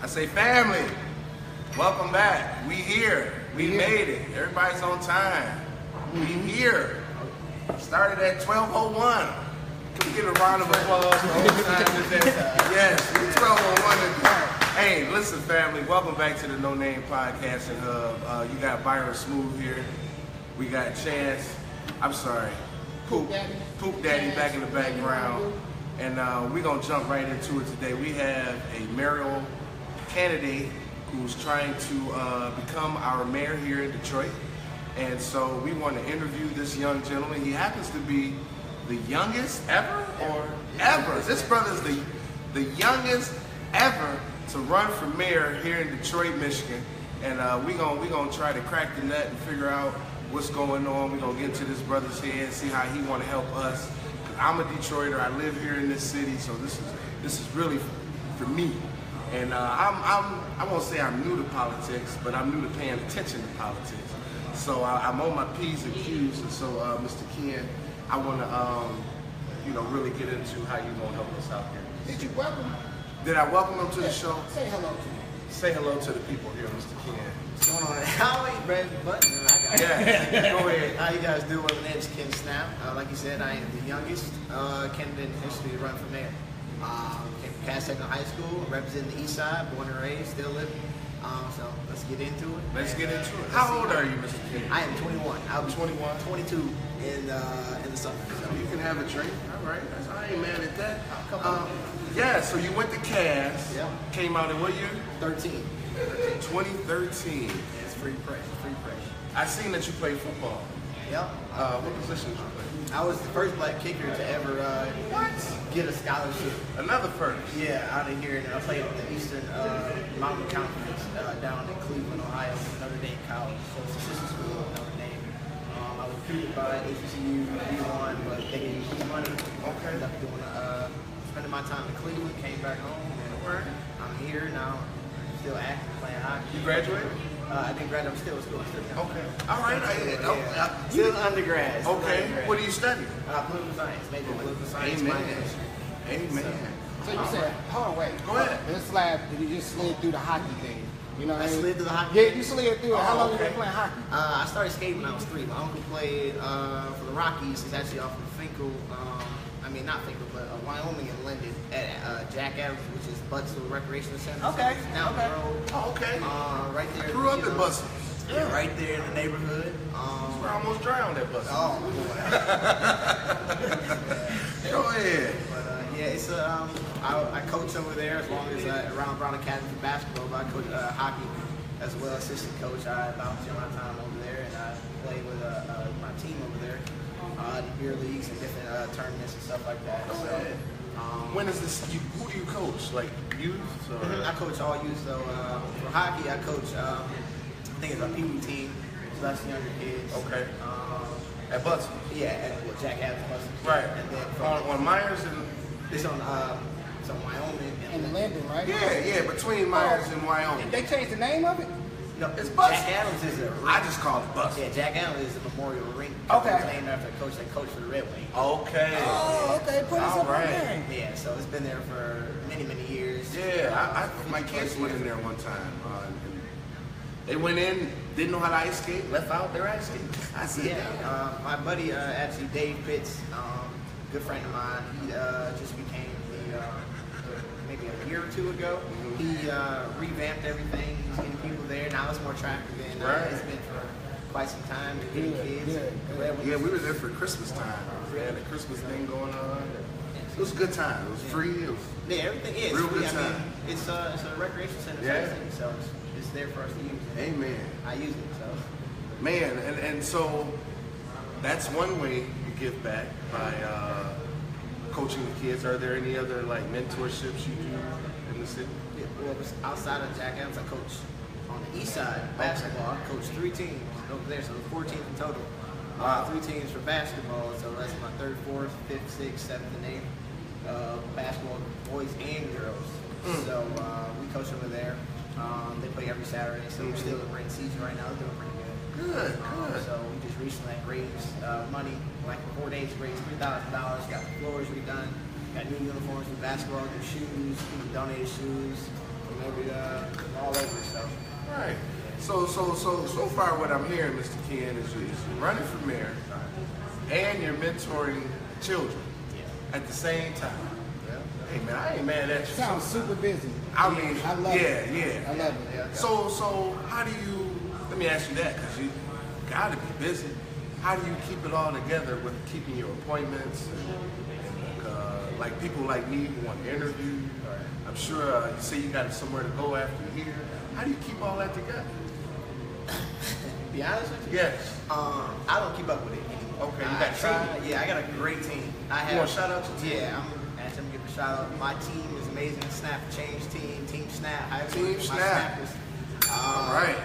I say family, welcome back. We here. We made it. Everybody's on time. We here. Started at 12:01. Can we get a round of applause for on time today? Yes, we 12:01 today. Hey, listen family, welcome back to the No Name Podcasting Hub. You got Byron Smooth here. We got Chance, Poop Daddy back in the background. And we're going to jump right into it today. We have a mayoral candidate who's trying to become our mayor here in Detroit. And so we want to interview this young gentleman. He happens to be the youngest ever. This brother's the youngest ever to run for mayor here in Detroit, Michigan. And we're gonna try to crack the nut and figure out what's going on. We're gonna get into this brother's head, see how he want to help us. I'm a Detroiter. I live here in this city, so this is really for me. And I won't say I'm new to politics, but I'm new to paying attention to politics. So I'm on my P's and Q's, and so Mr. Ken, I want to really get into how you gonna help us out here. Did you welcome? Did I welcome him to the show? Say hello to him. Say hello to the people here, Mr. Ken. What's going on? How are you, Brad? Yeah, go ahead. How you guys doing? My name is Ken Snapp. Like you said, I am the youngest candidate in history to run for mayor. Came from Cass Technical High School, representing the East Side, born and raised, still living. So let's get into it. Let's get into it. How old are you, Mr. Ken? I am 21. I'll be 21? 22 in the summer. So you can have a drink. All right. I ain't mad at that. Come on. Yeah, so you went to Cass. Yeah. Came out in what year? 13. 2013. It's free press. I seen that you played football. Yep. What position did you play? I was the first black kicker to ever get a scholarship. Another first. Yeah, out of here. And I played in the Eastern Mountain Conference down in Cleveland, Ohio, with Notre Dame College. So it's a sister school of Notre Dame. I was recruited by HBCU D1, but they gave me money. Okay. Ended up doing spending my time in Cleveland, came back home, and I'm here now. Still active, playing hockey. You graduated? I didn't graduate. I'm still in school. Okay. All right. Still undergrad. Okay. What do you study? Political science. Major in political science. Amen. So you said, hold on, wait. Go ahead. This lab, did you just slid through the hockey thing? You know what I mean? slid through the hockey. Yeah, you slid through it. How long have you okay. been playing hockey? I started skating when I was 3. My uncle played for the Rockies. He's actually off of Finkel. Not Finkel, but Wyoming and Linden at Jack Adams, which is Buttsville Recreation Center. Okay. So down the road. Oh, okay. Right there. Grew up in Buttsville. Yeah, right there in the neighborhood. I almost drowned at Buttsville. Oh, Go ahead. But it's I coach over there as long as around Brown Academy for basketball. But I coach hockey as well, assistant coach. I volunteer my time over there, and I play with my team over there. The beer leagues and different tournaments and stuff like that. So, When is this? Who do you coach? Like youth? Or? I coach all youth. So for hockey, I coach. I think it's a Pee-wee team. So that's younger kids. Okay. At Buttsville? Yeah, at Jack Adams Buttsville. Right. And then On Myers and. it's on Wyoming In Linden, right? Yeah, between Myers and Wyoming. They changed the name of it? No, It's Buttsville. Jack Adams is a I just call it Buttsville. Yeah, Jack Adams is a memorial rink. Okay. It's named after a coach that coached for the Red Wings. Okay. Oh, okay. Put us All up on right. there. Yeah, so it's been there for many years. Yeah, my kids went in there one time. And they went in, didn't know how to ice skate, left out their ice skate. I said, Yeah, my buddy, actually Dave Pitts, good friend of mine, he just became maybe a year or two ago. He revamped everything. He's getting people there. Now it's more attractive than it's been for quite some time. Getting kids. Yeah, we were there for Christmas time. We had a Christmas thing going on. It was a good time. It was free. It was everything is. real good I mean, time. it's a recreation center. Yeah. So it's there for us to use. Amen. I use it. So. Man, and so that's one way you give back by coaching the kids. Are there any other like mentorships you do in the city? Yeah, well, outside of Jack Adams, I coach on the east side basketball. I coach 3 teams over there, so 4 teams in total. 3 teams for basketball, so that's my 3rd, 4th, 5th, 6th, 7th, and 8th basketball, boys and girls. So we coach over there. They play every Saturday, so we're still in rain season right now. They're doing pretty good. Good. So we just recently raised money, like for 4 days, raised $3,000. Got the floors redone. Got new uniforms for basketball, new shoes. People donated shoes from every over. So. Right. So far, what I'm hearing, Mr. Ken, is you're running for mayor, and you're mentoring children at the same time. Hey man, I ain't mad at you. Sounds super busy. I mean, I love it. Yeah. I love it. Yeah. So how do you? Let me ask you that, because you got to be busy. How do you keep it all together with keeping your appointments and like people like me who want to interview? I'm sure you say you got somewhere to go after here. How do you keep all that together? Be honest with you? Yes. I don't keep up with it anymore. Okay, you got a team? Yeah, I got a great team. I have. You want shout out to team? Yeah, I'm actually gonna give a shout out. My team is amazing. Snap Change Team, Team Snap. Team Snap. Snappers. All right.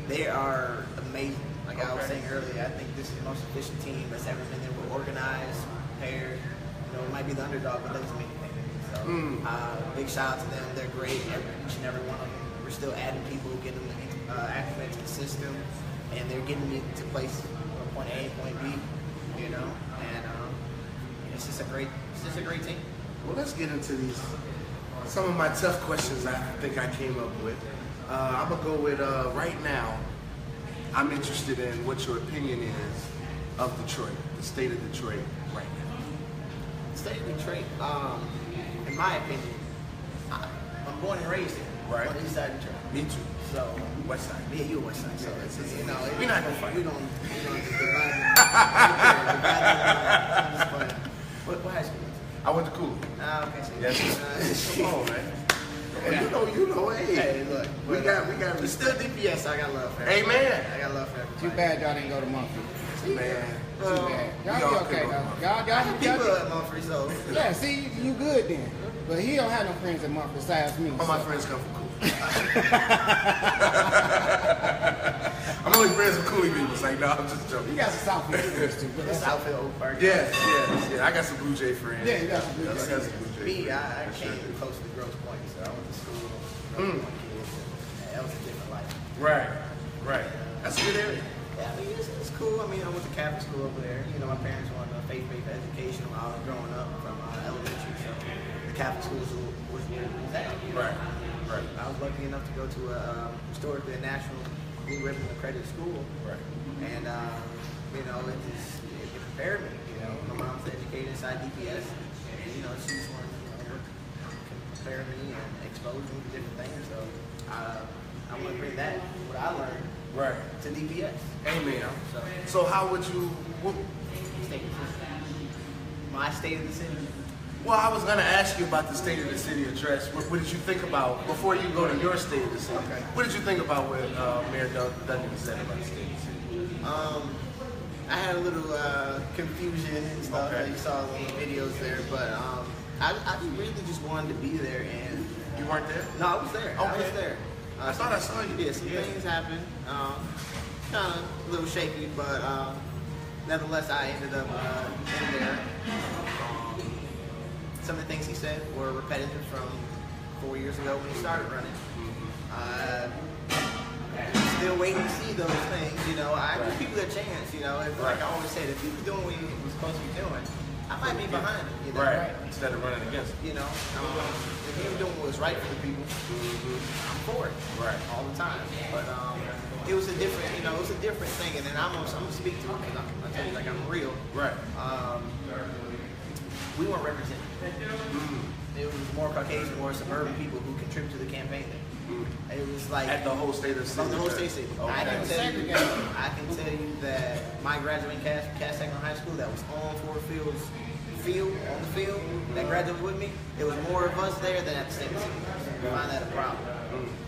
They are amazing. Like I was Okay. saying earlier, I think this is the most efficient team that's ever been there. We're organized, prepared. You know, it might be the underdog, but that doesn't mean anything. So, big shout out to them. They're great. Each and every one of them. We're still adding people, getting them acclimated to the system, and they're getting me to place from point A, point B. You know, and it's just a great team. Well, let's get into some of my tough questions I think I came up with. I'm gonna go with right now. I'm interested in what your opinion is of Detroit, the state of Detroit right now. The state of Detroit, in my opinion, I'm born and raised here. Right. On the east side of Detroit. Me too. So, West side. yeah, you're West Side. So, it's, you know, We're not gonna fight. We don't just divide it. What high school? I went to Cooley. Okay, so Yes. Come on, man. You know, hey. Hey, look, We got. It's still DPS. I got love for everybody. Amen. I got love for everybody. Too bad y'all didn't go to Mumford. Man. Too bad. we Y'all all be could okay go though. to Y'all People at Mumford, so. yeah, see, you good then. But he don't have no friends at Mumford besides me. All my friends come from Cooley. I'm only friends with Cooley people. It's like, no, I'm just joking. You got some South Beach friends too. But It's that's Southfield Oak Park. Yes. I got some Blue Jay friends. Yeah, you got some Blue I Jay got some Blue Jay Me, friends. I For sure. came close to Grosse Pointe, so I went to school with Grosse Pointe kids. And that was a different life. Right. That's a good area. Yeah, I mean, it's cool. I mean, I went to Catholic school over there. You know, my parents wanted a faith-based education when I was growing up from elementary. So the Catholic school was where it was at. You know? Right. I was lucky enough to go to a historically a national Blue Ribbon accredited school. Right. And, you know, it prepared me. You know, my mom's educated inside DPS. And, you know, she just wanted to, what can prepare me and expose me to different things. So I want to bring that, what I learned, Right. to DPS. Amen. So how would you? State of the city. My state of the city. Well, I was gonna ask you about the state of the city address. What did you think about before you go to your state of the city? Okay. What did you think about what Mayor Duggan said about the state of the city? I had a little confusion and stuff Okay. that you saw on the videos there, but I really just wanted to be there, and You weren't there? no, I was there. I was Okay. there. I thought I saw you. Yeah, some things happened. Kind of a little shaky, but nevertheless, I ended up in there. Some of the things he said were repetitive from 4 years ago when he started running. Still waiting to see those things, you know. I give people a chance, you know. Like I always said, if he was doing what he was supposed to be doing, I might be behind him, you know. Right. Instead of running against it. You know, if he was doing what was right for the people, I'm for it. Right. All the time. But it was a different, you know, it was a different thing. And then I'm gonna speak to it because I tell you, like, I'm real. Right. We weren't represented. It was more Caucasian, more suburban people who contributed to the campaign there. It was like At the whole state of the city. from the whole state city. Okay. I can tell you that my graduating class from Cass High School that was on Ford Field's field, that graduated with me, it was more of us there than at the state city. I find that a problem.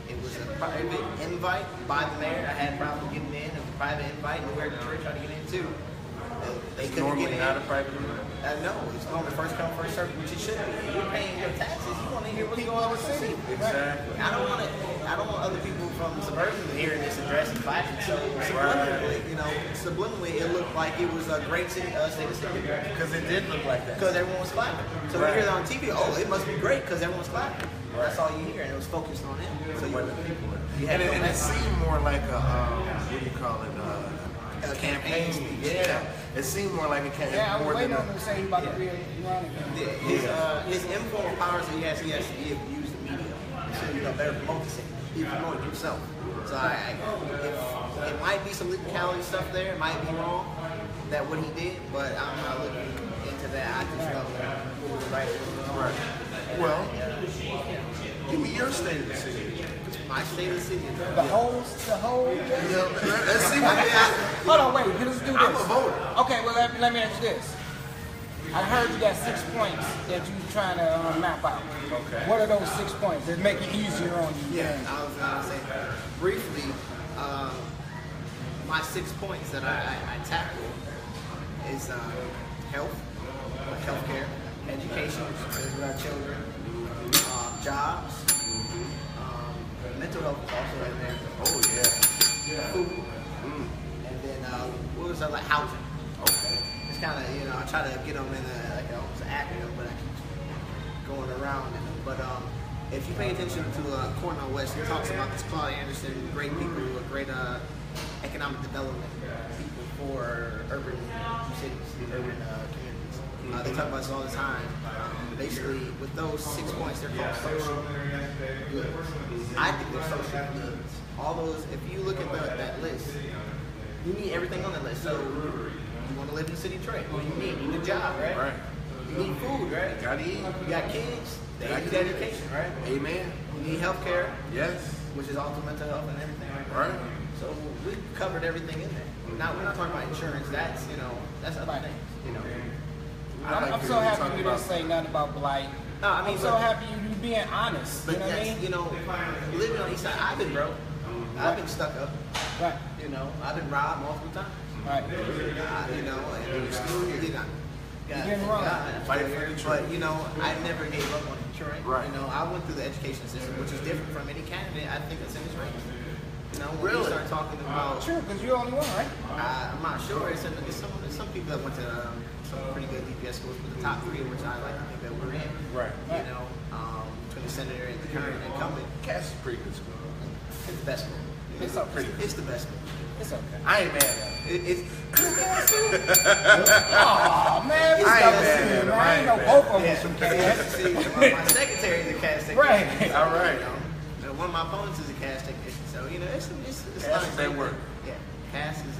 It was a private invite by the mayor. I had a problem getting in. It was a private invite, and where the church tried to get in too. They couldn't Normally get in. not a private event. No, it's normally first come, first served, which it should be. You're paying your taxes. You want to hear what's going on in the city. Exactly. I don't want other people from suburban hearing this address and clapping. So subliminally, you know, it looked like it was a great city, state of city. Because it did look like that. Because everyone was clapping. So when you hear that on TV, oh, it must be great because everyone's clapping. That's all you hear, and it was focused on him. So When the people were. you had And it seemed more like a, what do you call it? a campaign speech. Yeah. It seemed more like a campaign. Yeah, I was more waiting than on him to say he about to be running. His informal powers that he has to use the media. So to better promote the city. He promoted himself. So if it might be some legality stuff there, it might be wrong that what he did, but I'm not looking into that. I just know who was right. Right. Well, give me your state of the city. My state of the city. The whole. Let's see what Hold on, wait. Let's do this. I'm a voter. Okay, well let me ask you this. I heard you got 6 points that you're trying to map out. Okay. What are those 6 points that make it easier on you? Yeah, I was gonna say briefly. My 6 points that I tackle is health, healthcare, education with our children, jobs, mental health is also in there. Oh yeah. Food, and then what was that, like housing? Okay. It's kind of, I try to get them in almost an acronym, but I keep going around in them. But if you pay attention to Cornell West, it talks about this Claudia Anderson, great people, great economic development people for urban cities, urban communities. They talk about this all the time. Basically, with those 6 points, they're called social goods. I think they're social needs. All those, if you look at that list, you need everything on that list. So you want to live in the city of Detroit. What do you need? You need a job, right? Right. You need food, right? Gotta eat. You got kids. They need education, right? Amen. You need health care, Yes. which is also mental health and everything. Right. So we covered everything in there. Now we're not talking about insurance. That's that's other things. I'm so happy you didn't say nothing about blight. No, I mean, I'm so happy you being honest. But You know what I that's, mean? living on the east side, I've been broke. I've been stuck up. Right. I've been robbed multiple times. Right. And you still, getting wrong. Fight for the truth. But I never gave up on Detroit. Right. I went through the education system, which is different from any candidate I think that's in this race. When Really? we start talking about, True, because you're the only one, right? I'm not sure. It's some people that went to some pretty good DPS schools, but the top 3 of which I like to think that we're in. Right. Between the senator and the current incumbent, Cass is pretty good school. it's the best school. It's okay. It's the best school. It's okay. I ain't mad at it. It's Oh man, we I ain't got mad to at see him. it, man. I I ain't know mad both of yeah, us from Cass. see, my secretary is a Cass technician. Right. All right. One of my opponents is a Cass technician, so it's Cass not is at work. Yeah, Cass is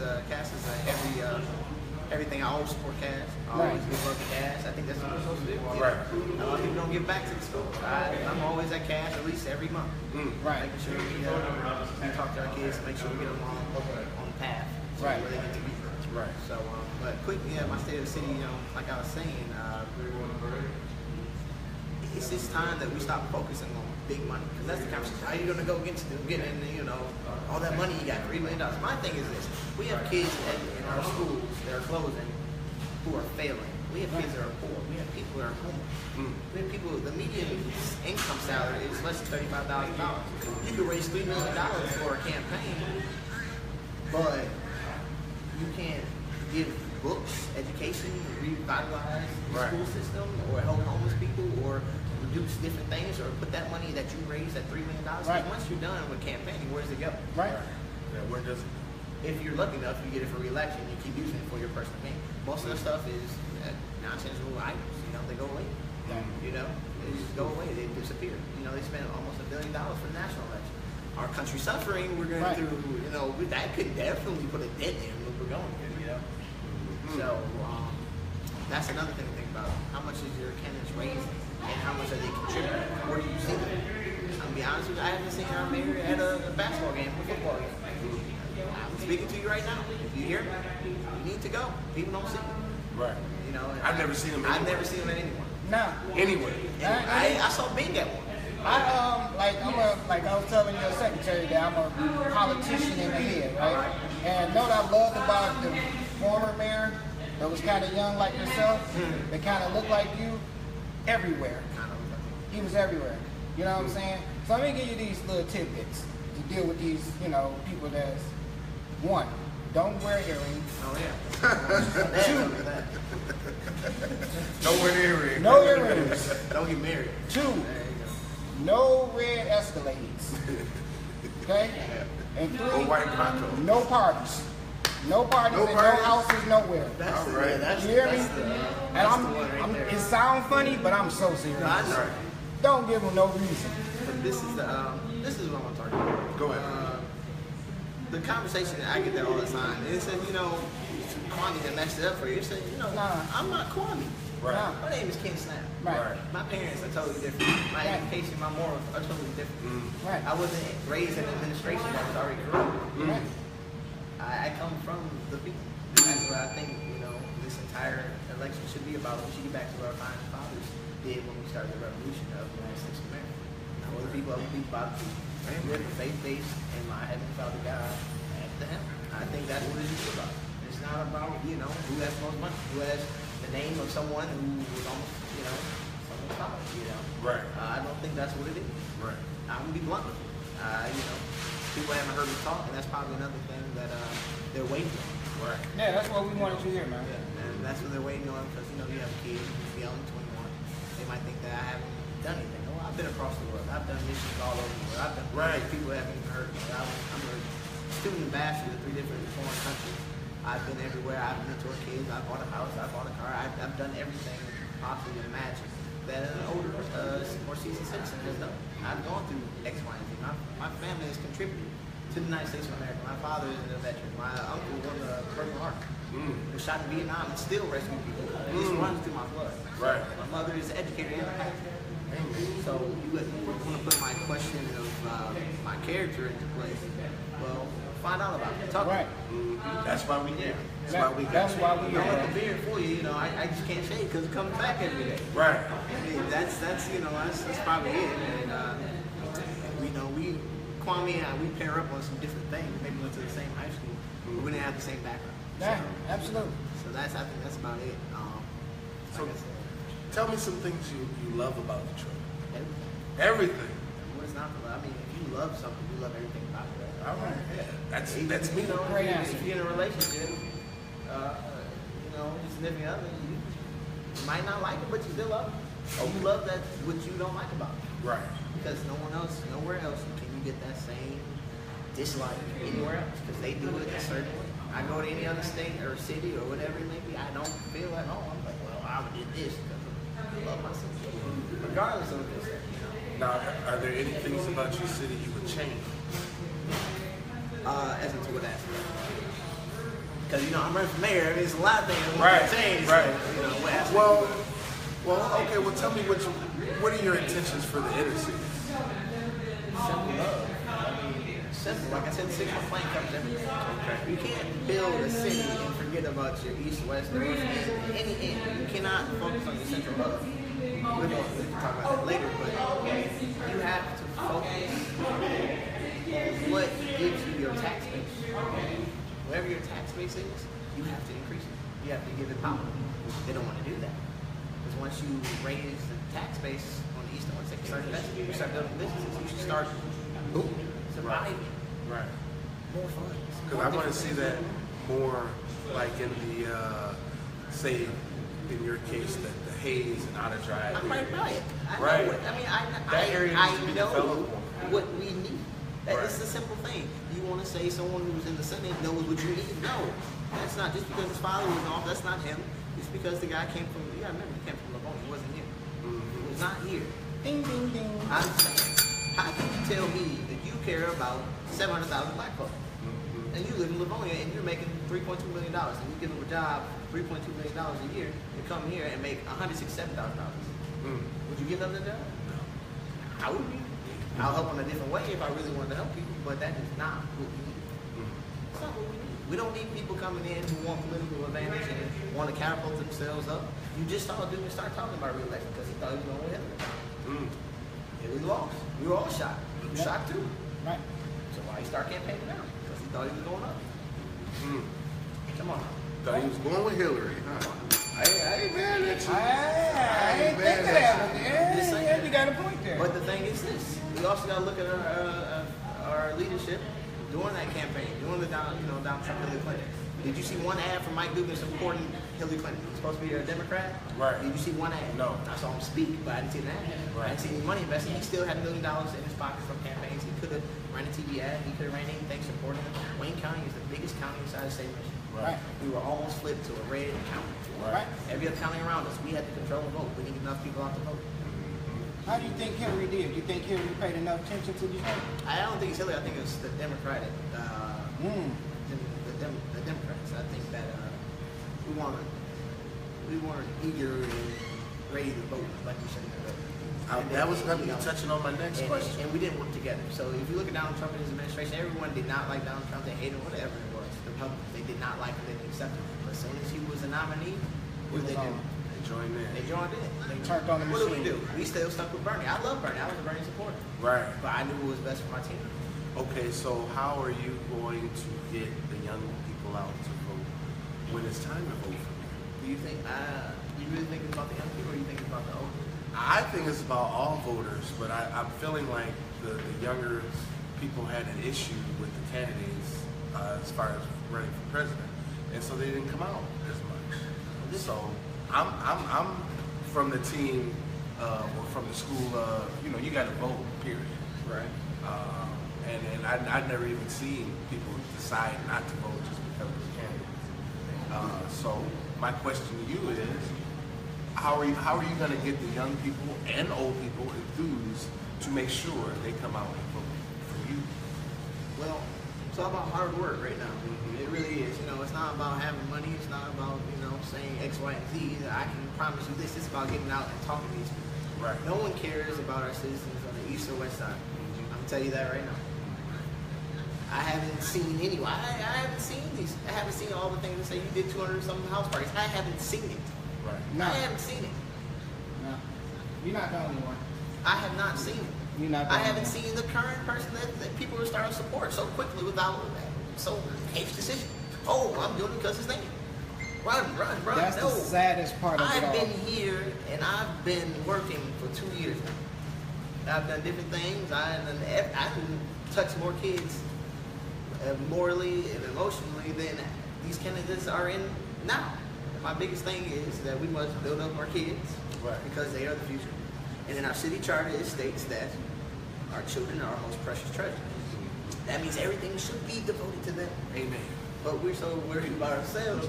everything. I always support Cass. I Right. always give up to Cass. I think that's what we're supposed to do. Right. A lot of people don't give back to the school. I'm always at Cass at least every month. Right. Making sure we talk to our kids, make sure we get them on the path. Right. Where they need to be. Right. So, but quickly, my state of the city, like I was saying, it's this time that we stop focusing on big money, because that's the conversation. How are you going to go getting all that money you got, $3 million? My thing is this: we have kids in our schools that are closing who are failing. We have kids that are poor. We have people that are homeless. We have people. The median income salary is less than $35,000. You can raise $3 million for a campaign, but you can't give books, education, revitalize the Right. school system, or help homeless people, or reduce different things, or put that money that you raised, that $3 million. Right. Once you're done with campaigning, where does it go? Right. Yeah, where does it? If you're lucky enough, you get it for re-election. You keep using it for your personal gain. Most of the stuff is non-tangible items. They go away. They just go away. They disappear. They spend almost $1 billion for the national election. Our country's suffering. We're going Right. through. That could definitely put a dent in what we're going through. So that's another thing to think about. How much is your candidates raising, and how much are they contributing? Where do you see them? I'm gonna be honest with you. I haven't seen our mayor at a basketball game, a football game. I'm speaking to you right now. If you hear me, you need to go. People don't see you. Right. I've never seen him. I've never seen him at anyone. Now, Anywhere. I saw Bing at one. like I was telling your secretary that I'm a politician in the head, right? And know what I loved about the former mayor that was kind of young like yourself, that kind of looked like you, everywhere. He was everywhere. You know what I'm saying? So let me give you these little tidbits to deal with these, people that's one, don't wear earrings. Oh yeah. Don't wear earrings. No earrings. Don't get married. 2, There you no red Escalades. Okay? And 3, Or white Bronco. no parties. No parties No and parties? no houses nowhere. That's All the, right. that's, You hear me? that's the, And that's the one right there. it sounds funny, but I'm so serious. No, I know. Don't give them no reason. this is what I want to talk about. Go ahead. The conversation that I get that all the time. And it said, you know, Kwame had messed it up for you. It said, you know, I'm not Kwame. Right. My name is Ken Snapp. Right. My parents are totally different. My education, my morals are totally different. Right. I wasn't raised in administration. I was already grew up. Right. I come from the people. That's what I think, you know, this entire election should be about. We should get back to what our founding fathers did when we started the revolution of the United States of America. Now, other people, about the people. We're faith-based, and my Heavenly Father God at the helm. I think that's what it is about. It's not about, you know, who has the most money, who has the name of someone who was almost, you know, someone's college, you know. Right. I don't think that's what it is. Right. I'm gonna be blunt with you. You know, people haven't heard me talk, and that's probably another thing that they're waiting on. Right. Yeah, that's what we wanted to hear, man. Yeah, and that's what they're waiting on because, you know, you have a kid who's young, 21. They might think that I haven't done anything. Oh, I've been across the world. I've done missions all over the world. I've done people haven't even heard of me. I'm a student ambassador to 3 different foreign countries. I've been everywhere. I've mentored kids. I've bought a house. I've bought a car. I've done everything you can possibly imagine that an older, more seasoned citizen has done. I've gone through X, Y, and Z. My family has contributed to the United States of America. My father is a veteran. My uncle won the Purple Heart. Was shot in Vietnam and still rescued people. It just runs through my blood. Right. My mother is an educator and a pastor. So you want to put my question of my character into place. Well, find out about it. Talk Right. That's why we here. That's why we I here. want the beard for you. You know, I just can't shave because it comes back every day. Right. I mean, that's you know, that's probably it. And you know, Kwame and I, we pair up on some different things. Maybe went to the same high school, but we didn't have the same background. Yeah, absolutely. So I think that's about it. So Like I said, tell me some things you love about the trip. everything. Everything. What is not to love? I mean, if you love something, you love everything about it. All right. Yeah. That's me. You know, Great if answer. you're in a relationship, you know, your significant other, you might not like it, but you still love it. You love that what you don't like about it. Right. Because nowhere else can you get that same dislike anywhere else. Because they do it a certain way. I go to any other state or city or whatever it may be, I don't feel at home. I'm like, well, I did this because I love myself. Regardless of this, you know. Now, are there any things about your city you would change? As into what aspect? Because, you know, I'm running for mayor. I mean, there's a lot of things I want to change. Right. So, you know, what aspect? Well, okay. Well, tell me what are your intentions for the inner city? Simple love. I mean, simple. Like I said, the 6-month plan covers everything. Okay. You can't build a city and forget about your east, west, north, any end. You cannot focus on your central hub. We can talk about that later, but you have to focus on what gives you your tax base. Whatever your tax base is, you have to increase it. You have to give it power. They don't want to do that. Because once you raise the tax base on the east and west, they can start investing. You start building businesses. You should start booming, surviving. Right. More fun. Because I want to see that more, like in the, say, in your case, the Hayes and Outer Drive. I'm right by it. Right. That area I needs to be know developed. what we need. That Right. is the simple thing. You want to say someone who's in the Senate knows what you need? No. That's not just because his father was off. That's not him. It's because the guy came from. You gotta remember, he came from Livonia. He wasn't here. He was not here. Ding, ding, ding. I'm saying, how can you tell me that you care about 700,000 black folks? And you live in Livonia and you're making $3.2 million and you give them a job, $3.2 million a year, to come here and make $167,000. Would you give them the job? No. I would be. I'll help in a different way if I really wanted to help people, but that is not what we need. It's not what we need. We don't need people coming in who want political advantage and want to catapult themselves up. You just saw a dude start talking about re-election because he thought he was going to win. And we lost. We were all shocked. We were shocked too. Right. So why he start campaigning now? Because he thought he was going up. Come on. Thought he was going with Hillary. Huh? I ain't mad at you. I ain't think of that, but yeah, you got a point there. But the thing is this: we also got to look at our leadership during that campaign, during the down Trump Hillary Clinton. Did you see one ad from Mike Duggan supporting Hillary Clinton? He's supposed to be a Democrat. Right. Did you see one ad? No. I saw him speak, but I didn't see an ad. Right. I didn't see any money invested. He still had $1 million in his pocket from campaigns. He could have ran a TV ad. He could have ran anything supporting him. Wayne County is the biggest county inside the state of Michigan. Right. We were almost flipped to a red county. Right. Every other county around us, we had to control the vote. We didn't get enough people out to vote. How do you think Hillary did? Do you think Hillary paid enough attention to these things? I don't think it's Hillary. I think it's the Democratic, the Democrats. I think that we weren't eager and ready to vote like we should have. That was going to be touching on my next question. And we didn't work together. So if you look at Donald Trump and his administration, everyone did not like Donald Trump. They hated him, whatever it was. The Republicans, they did not like him. They didn't accept him. But as soon as he was a nominee, what did they do? They joined in. They joined in. They turned on the machine. What did we do? We still stuck with Bernie. I love Bernie. I was a Bernie supporter. Right. But I knew what was best for my team. Okay, so how are you going to get the young people out to vote when it's time to vote for you? Do you think, you really think it's about the young people or you think it's about the old? I think it's about all voters, but I'm feeling like the younger people had an issue with the candidates as far as running for president, and so they didn't come out as much. So I'm from the team or from the school of, you got to vote, period. Right. And I'd never even seen people decide not to vote just because of the candidates. So my question to you is, how are you going to get the young people and old people enthused to make sure they come out and vote for you? Well, it's all about hard work right now. It really is. It's not about having money. It's not about, saying X, Y, and Z. I can promise you this. It's about getting out and talking to these people. Right. No one cares about our citizens on the east or west side. I'm going to tell you that right now. I haven't seen anyone. I haven't seen these. I haven't seen all the things that say you did 200-something house parties. I haven't seen it. Right. No. I haven't seen it. No. You're not the only one. I have not seen it. You're not the I only haven't one. seen the current person that people are starting to support so quickly without so hasty decision. Oh, I'm doing it because his name. Run. That's no. the saddest part of it all. I've been here and I've been working for 2 years now. I've done different things. I can touch more kids morally and emotionally than these candidates are in now. My biggest thing is that we must build up our kids because they are the future. And in our city charter, it states that our children are our most precious treasure. That means everything should be devoted to them. Amen. But we're so worried about ourselves,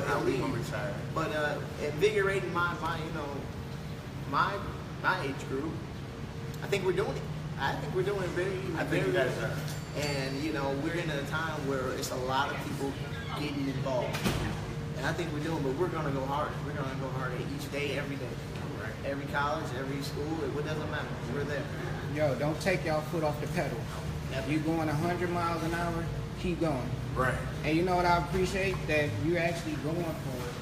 How we gonna retire? But invigorating my age group, I think we're doing it. I think we're doing it very. I think you guys are. And we're in a time where it's a lot of people getting involved. And I think we're doing, but we're gonna go harder. We're gonna go harder each day, every day. Right. Every college, every school, it doesn't matter. We're there. Yo, don't take y'all foot off the pedal. If you're going 100 miles an hour, keep going. Right. And you know what I appreciate? That you're actually going for it.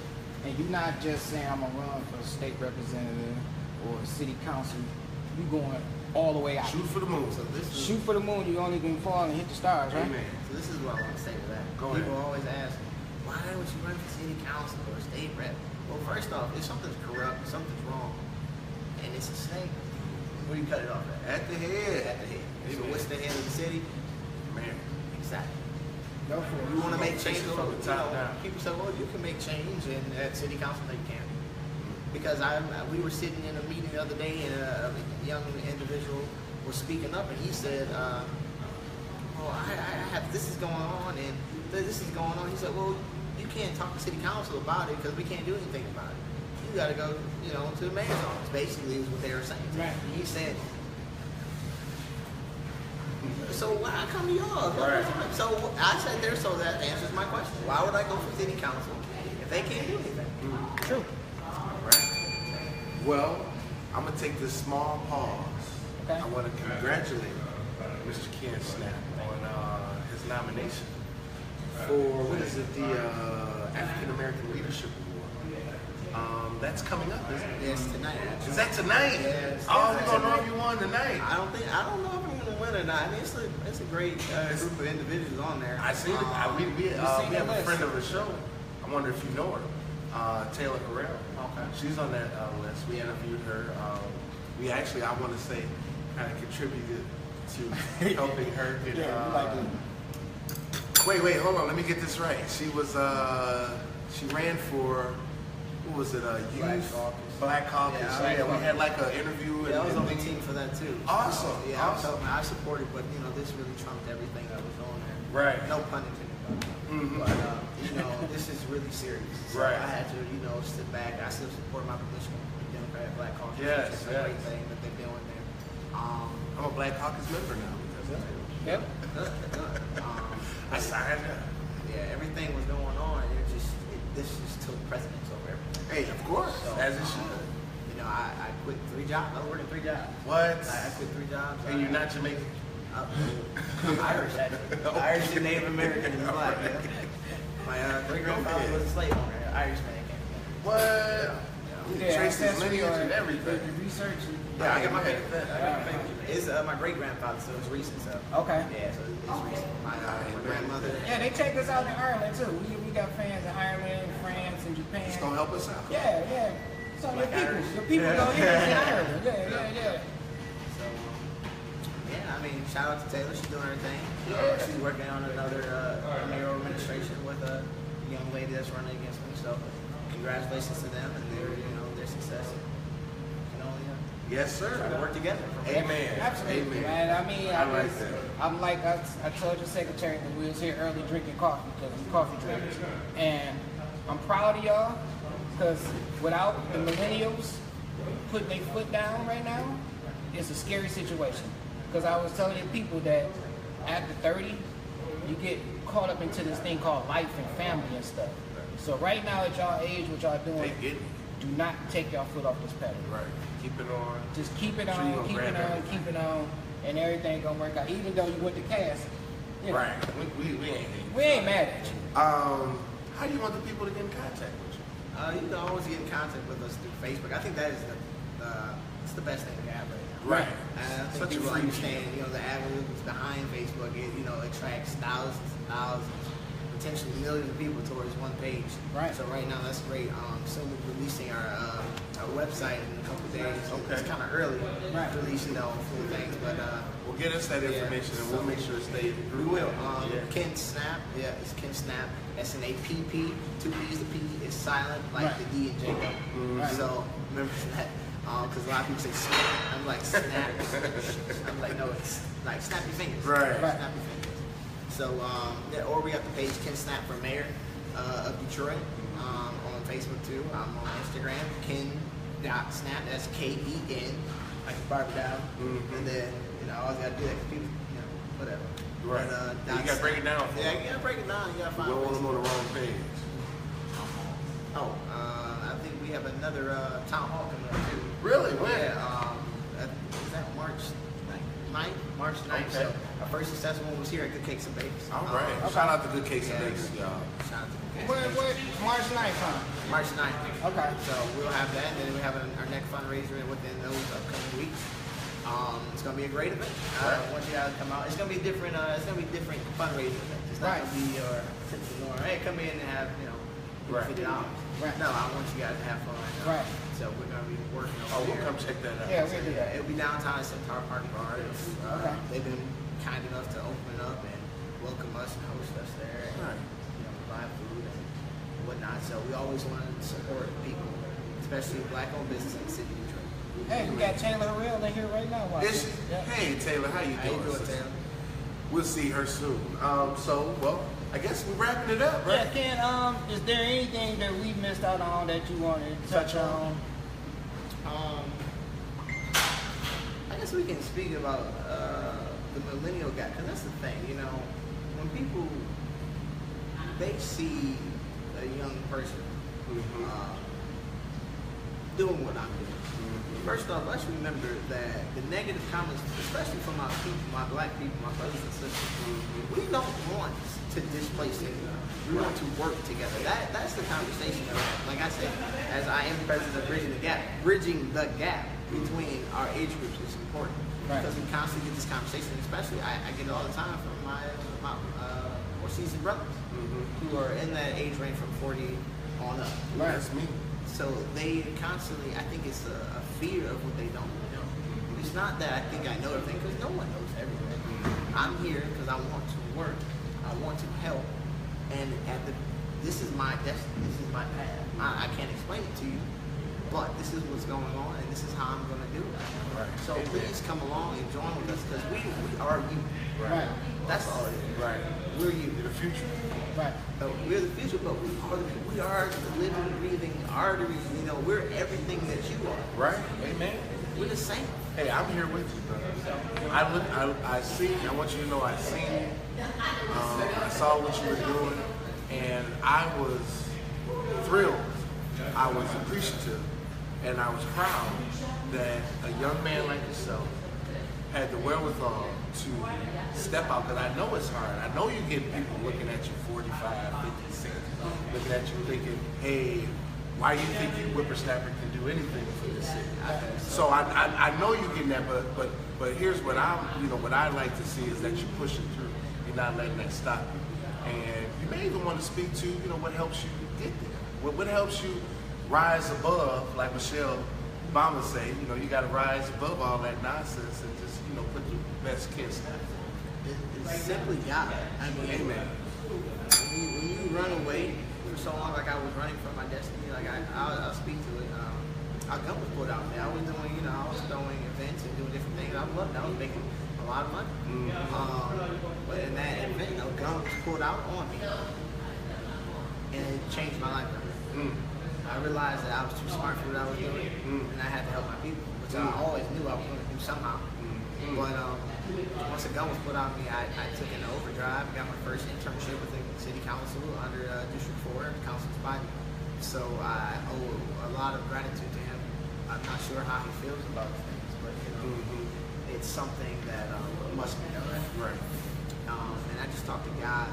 And you're not just saying I'm gonna run for state representative or city council. You're going all the way out. Shoot for the moon. So this is, Shoot for the moon, you only can fall and hit the stars, right? Amen. So this is what I want to say to that. Go People ahead. always ask, why would you run for city council or state rep? Well, first off, if something's corrupt, something's wrong, and it's a snake, where do you cut it off at? At the head. At the head. So Amen. what's the head of the city? Man. Exactly. Go for it. You want to make change? From the top down. People say, well, you can make change, and at city council, they can't. Because we were sitting in a meeting the other day, and a young individual was speaking up, and he said, well, I have, this is going on, and this is going on. He said, well, you can't talk to city council about it because we can't do anything about it. You got to go, to the mayor's office. Basically, is what they were saying. Right. He said, so why come to y'all? Right. So I said there, so that answers my question. Why would I go for city council if they can't do anything? True. Right. Well, I'm gonna take this small pause. Okay. I want to congratulate Mr. Ken Snapp on his nomination for the African American Leadership Award. That's coming up, isn't it? Yes, tonight. Is that tonight? Yes. Oh, Yes, we gonna know tonight. if you won tonight. I don't know if I'm gonna win or not. I mean, it's a great group of individuals on there. I see. We have a friend of the show. I wonder if you know her, Taylor Harrell. Okay. She's on that list. We interviewed her. We actually, I want to say, kind of contributed to helping her get. Yeah, we like it. Wait, hold on. Let me get this right. She was. She ran for. What was it? Black Caucus. Yeah, We had like an interview. Yeah, I was and on the team for that too. Awesome. Yeah, Awesome. I supported, but this really trumped everything that was on there. Right. No pun intended. Mhm. But this is really serious. So Right. I had to, sit back. I still support my position. Democrat Black Caucus. Yes, It's a yes. great thing that they're doing there. I'm a Black Caucus member now because of it. Yep. Good. I signed up. Yeah, everything was going on. This just took precedence over everything. Hey, of course, So, as it should. You know, I quit 3 jobs. I was working 3 jobs. What? I quit 3 jobs. And you're not Jamaican? I'm Irish, actually. Irish and Native American and Black. Yeah. My great-grandfather was a slave owner, an Irishman. What? Yeah, You trace his ancestry lineage or and everything. the research. Yeah, I got my Yeah. paper. It's my great-grandfather, so it's recent. So. Okay. Yeah, so it's recent. My grandmother. Yeah, they check us out in Ireland too. We got fans in Ireland, France, and Japan. It's gonna help us out. Yeah, yeah. So Like Irish. your people Yeah. go here in Ireland. Yeah. So, yeah, I mean, shout out to Taylor. She's doing her thing. Yeah. She's working on another mayoral administration with a young lady that's running against me. So, congratulations to them and their success. You know, Yes, try to sir. work together. Amen. Absolutely, Amen. man. I mean, I like that. I'm like I told your secretary that we was here early drinking coffee because I'm coffee drinkers, and I'm proud of y'all because without the millennials putting their foot down right now, it's a scary situation. Because I was telling the people that after 30, you get caught up into this thing called life and family and stuff. So right now at y'all age, what y'all doing, They get it. do not take your foot off this pedal. Right. Keep it on. Just keep it Sure you on, gonna keep grab it on, everything. keep it on, and everything gonna work out. Even though you went to cast, you know, Right. We ain't. we ain't mad at you. How do you want the people to get in contact with you? You can always get in contact with us through Facebook. I think that is it's the best thing we have right now. Right. And I think Such a people free understand, the algorithms behind Facebook. It attracts thousands and thousands, potentially millions of people towards one page. Right. So right now that's great. Soon we're releasing our website in a couple of days. Okay. It's kind of early Right. releasing full things, but Well, get us that information and we'll make sure it stays. we will. Yeah. Ken Snapp. Yeah, it's Ken Snapp. SNAPP. 2 P's. The P is silent, like Right. the D in Jacob. Right. So remember that. Because a lot of people say snap. I'm like snap. I'm like, no, it's like snap your fingers. Right. Right. Snap your fingers. So or we got the page Ken Snapp for mayor of Detroit on Facebook too. I'm on Instagram Ken.Snap. That's Ken, like barber down. And then I always gotta do that because people, whatever. Right. But, You gotta break it down for Yeah, them. you gotta break it down. You gotta We find. don't want them on the wrong page. I think we have another town hall coming up too. Really? When? Yeah, is that March 9th? March 9th. Okay. So our first successful one was here at Good Cakes and Bakes. All right. Shout out to Good Cakes and Yeah. Bakes, y'all. Shout out to Good Cakes. What March 9th, huh? March 9th. Okay. So we'll have that, and then we have our next fundraiser within those upcoming weeks. It's gonna be a great event. I want you guys to come out. It's gonna be different. It's gonna be different fundraising events. It's not Right. gonna be your typical norm. Hey, come in and have Right. $50. Right. No, I want you guys to have fun. Right. So we're gonna be working Oh, over we'll here. come check that out. Yeah, we do that. It'll be downtown at Centaur Park Bar. Okay. They've been kind enough to open up and welcome us and host us there. And, Right. provide food and whatnot. So we always want to support people, especially black-owned business in the city of Detroit. Hey, we got Taylor Harrell in here right now. Is she? Yeah. Hey, Taylor, how you How you doing? doing, sister? Taylor? We'll see her soon. Well, I guess we're wrapping it up, Yeah, right? Ken, is there anything that we missed out on that you wanted to touch on? I guess we can speak about the millennial gap, because that's the thing, when people, they see a young person doing what I'm doing. First off, let's remember that the negative comments, especially from my people, my black people, my brothers and sisters, we don't want to displace anyone. We want to work together. That's the conversation that we're having. Like I said, as I am president of Bridging the Gap between our age groups is important. Right. Because we constantly get this conversation, especially I get it all the time from my more seasoned brothers who are in that age range from 40 on up. That's me. So they constantly, I think it's a fear of what they don't know. It's not that I think I know everything, because no one knows everything. I'm here because I want to work. I want to help. And this is my destiny. This is my path. I can't explain it to you, but this is what's going on, and this is how I'm going to do it. Right. So please come along and join with us, because we are you. Right. That's all it is. Right. We're you. You're the future. Right. We're the future, but we are the living, breathing arteries. You know, we're everything that you are. Right. Amen. We're the same. Hey, I'm here with you, brother. I see. I want you to know I seen you. I saw what you were doing, and I was thrilled. I was appreciative, and I was proud that a young man like yourself had the wherewithal to step out, because I know it's hard. I know you get people looking at you 45, 50, 60, looking at you thinking, hey, why do you think you whippersnapper can do anything for this city? So I know you're getting that, but here's what what I like to see is that you're pushing through. You're not letting that stop you. And you may even want to speak to, what helps you get there. What helps you rise above, like Michelle Obama say, you got to rise above all that nonsense and just, put the best Ken Snapp. It's simply God. I mean, amen. When you run away for so long, like I was running from my destiny, like I'll speak to it. Our gun was put out there. I was doing, I was throwing events and doing different things. I loved it. I was making a lot of money. But in that event, a gun was pulled out on me, and it changed my life. I realized that I was too smart for what I was doing, and I had to help my people, which I always knew I was going to do somehow. But once a gun was put on me, I took an overdrive, got my first internship with the city council under District 4, Councilman Biden. So I owe a lot of gratitude to him. I'm not sure how he feels about things, but it's something that must be done. Right. And I just talk to God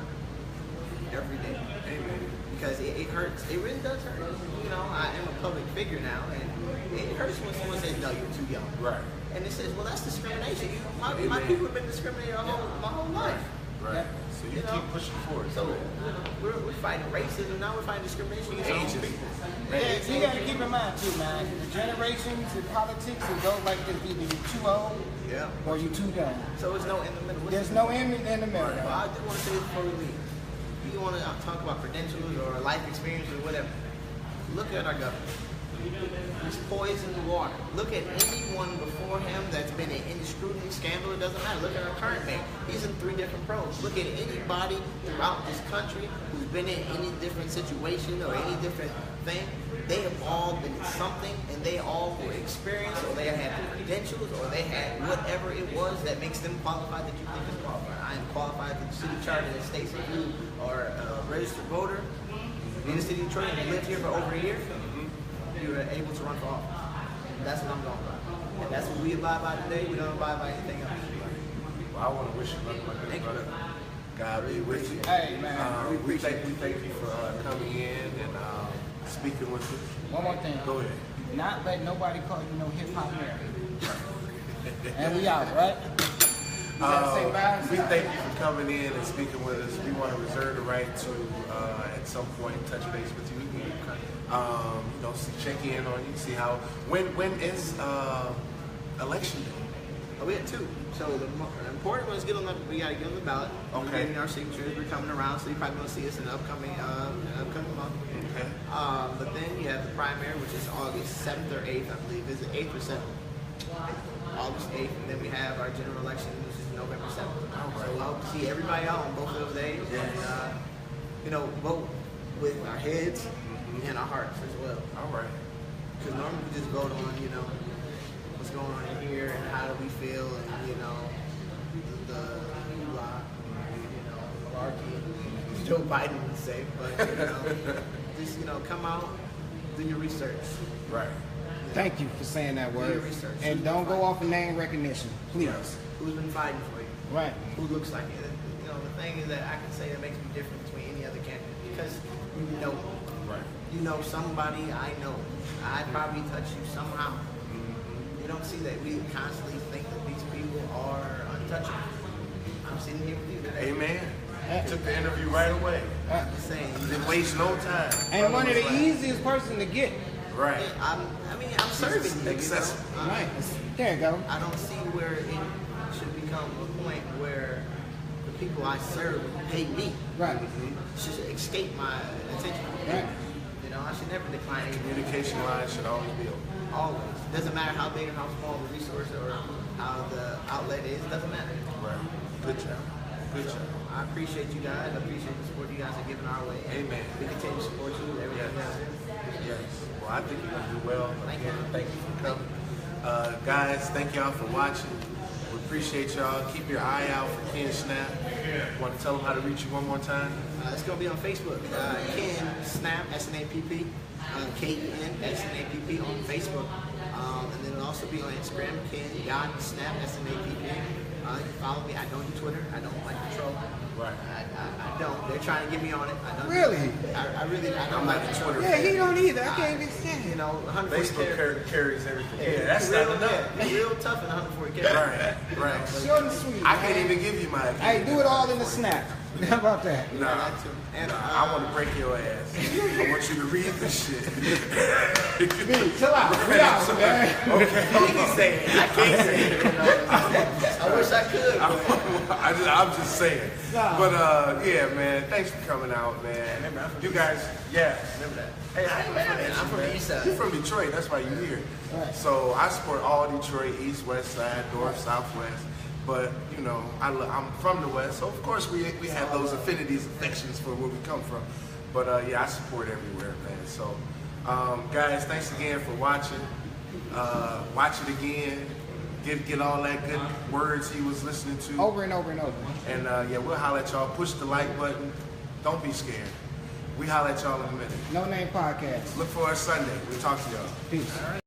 every day. Amen. Because it hurts. It really does hurt. I am a public figure now, and it hurts when someone says, no, you're too young. Right. And it says, well, that's discrimination. My people have been discriminated my whole life. Right. So you keep pushing forward. So we're fighting racism, now we're fighting discrimination against our own people. Yeah, you got to keep in mind too, man. The generations in politics, it goes like this: either you're too old, or you're too young. So there's no in the middle. There's no in the middle. Well, I do want to say this before we leave. You want to talk about credentials or life experience or whatever? Look at our government. He's poisoned the water. Look at anyone before him that's been in any scrutiny, scandal, it doesn't matter. Look at our current mayor. He's in 3 different pros. Look at anybody throughout this country who's been in any different situation or any different thing. They have all been in something, and they all were experienced, or they had the credentials, or they had whatever it was that makes them qualified that you think is qualified. I am qualified for the city charter that states that you are a registered voter in the city of Detroit and you lived here for over a year. You are able to run for office. That's what I'm going by. And that's what we abide by today. We don't abide by anything else. Well, I want to wish you luck, my good brother. God be with you. Hey, man. We thank you for coming in and speaking with us. One more thing. Go ahead. Not let nobody call you no hip hop mayor. And we out, right? You gotta say bye. We thank you for coming in and speaking with us. We want to reserve the right to, at some point, touch base with you again. Check in on you, see how. When is election day? We had 2. So the important one is we got to get on the ballot. Okay. We're getting our signatures. We're coming around, so you probably going to see us in the upcoming month. Okay. But then you have the primary, which is August 7th or 8th, I believe. Is it 8th or 7th? August 8th. And then we have our general election, which is November 7th. Right. So I hope to see everybody out on both of those days. Yes. And, vote with our heads and our hearts as well. All right. Because normally we just vote on, what's going on in here and how do we feel and, the malarkey, Joe Biden would say. But, just, come out, do your research. Right. Thank you for saying that Do word. your research. And don't go off of name recognition, please. Who's been fighting for you? Right. Who looks like it? The thing is that I can say that makes me different between any other candidate because you know me. Right. You know somebody I know. I probably touch you somehow. You don't see that we constantly think that these people are untouchable. I'm sitting here with you today. Amen. Took the interview right away. I'm just saying. Didn't waste no time. And one of the easiest person to get. Right. I'm serving you. Accessible. Right. There you go. I don't see where it should become a point where the people I serve pay me. Right. Should escape my attention. Right. know, I should never decline anything. Communication lines should always be open. Always. Doesn't matter how big or how small the resource or how the outlet is. Doesn't matter. Right. Good job. Good job. I appreciate you guys. I appreciate the support you guys are giving our way. Amen. We continue to support you. Everything else. Yes. Well, I think you're going to do well. Thank you. Again, thank you for coming. Guys, thank y'all for watching. We appreciate y'all. Keep your eye out for Ken Snapp. Want to tell them how to reach you one more time? It's going to be on Facebook. Ken Snapp, S-N-A-P-P. K-E-N, S-N-A-P-P on Facebook. And then it'll also be on Instagram, Ken Snapp, S-N-A-P-P. You can follow me. I don't do Twitter. I don't like to troll. Right. I don't. They're trying to get me on it. I don't. Really? I don't like the Twitter. Yeah, he don't either. I can't even stand You it. know, 140 Facebook characters. carries everything. Yeah, Yeah, that's real, not enough. yeah, real tough in 140 characters. Right, right. Short and sweet. I can't even give you my Hey, do it all in the snap. How about that? Nah, that too. And I want to break your ass. I want you to read this shit. Chill out. We out, man. Okay. You can say it. I can't say it. You know? I wish I could. But I'm just saying. Nah. But yeah, man. Thanks for coming out, man. Remember, I'm from You guys, yeah. remember that. Hey, I ain't mad at you, I'm from the man. east side. You're from Detroit. That's why you're here. Right. So I support all Detroit, east, west side, north, southwest. But you know, I'm from the west, so of course we have those affinities, affections for where we come from. But yeah, I support everywhere, man. So guys, thanks again for watching. Watch it again. Get all that good words he was listening to. Over and over and over. And yeah, we'll holler at y'all. Push the like button. Don't be scared. We holler at y'all in a minute. No Name Podcast. Look for us Sunday. We'll talk to y'all. Peace.